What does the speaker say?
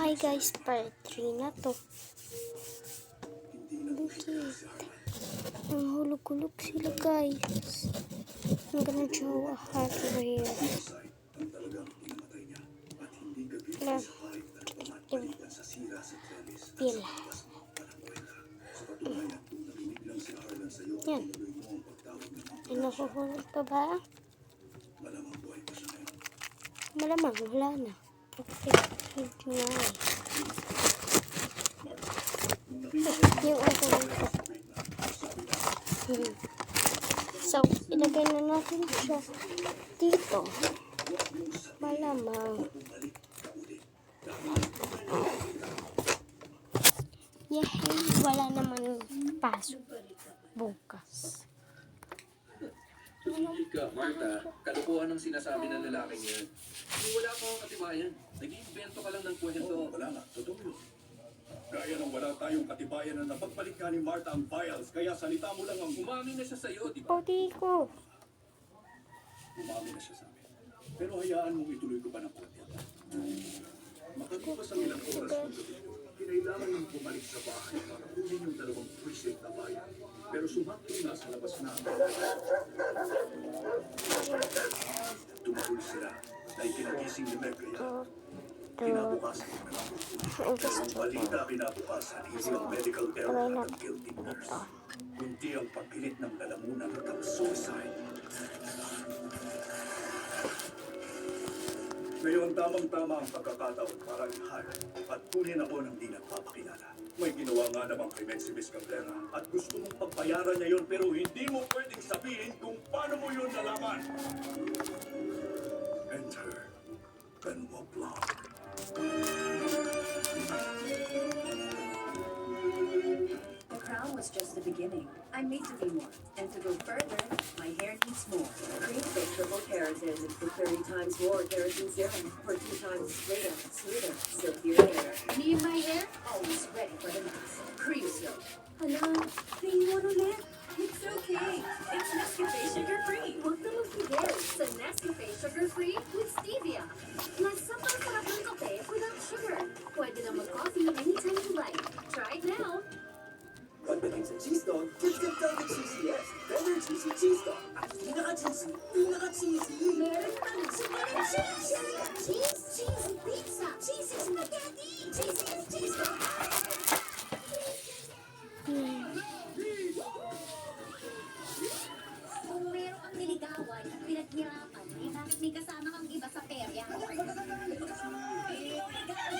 Hi guys, part 3 na to. Bakit? Ang hulog-hulog sila guys. I'm gonna draw a heart over here. Alam, yung pil. Yan. Ay, nahuhulog pa ba? Malamang, wala na. Okay, hindi nga eh. Yung ako dito. So, ilagay na natin siya dito. Malamang. Yehey, wala naman pasok bukas. Tumigil ka, Marta. Kalukuhan ang sinasabi ng lalaking yan. Hindi wala kang katibayan. Nag-iimbento ka lang ng kwento. Oo, wala nga. Totoo yun. Gaya nang wala tayong katibayan na napagbalik ka ni Marta ang files, kaya salita mo lang ang Umamin na siya sa'yo, di ba? Pati ko. umamin na siya sa amin. Pero hayaan mong ituloy ko pa ng konti. Makalipas ang ilang oras ng gabi, kinailangan niyang bumalik sa bahay para kunin yung dalawang precinct na bayan. Pero sumati na sa labas na. Tumahol sila dahil kinagising ni Meg kaya. Kinabukasan ko na lang. Ang balita kinabukasan, hindi ang medical error at ang guilty nurse. Kundi ang pagpilit ng lalamunan at ang suicide. Ngayon, tamang-tama ang pagkakataon para ihal at kunin ako ng di nagpapakilala. May ginawa nga namang krimen si Miss Cabrera at gusto mong pagbayaran niya yun pero hindi mo pwedeng sabihin kung paano mo yun nalaman. Enter Benoit Blanc. The crown was just the beginning. I'm made to be more. And to go further, my hair needs more. Cream Fake Triple Keratin for 30 times more keratin serum for 2 times straighter, smoother, silkier hair. Need my hair? Always ready for the next. Cream Silk. Hello? Tingin ulit. It's okay. It's Nescafe Sugar Free. Huwag na mag-figure. Sa Nescafe Sugar Free,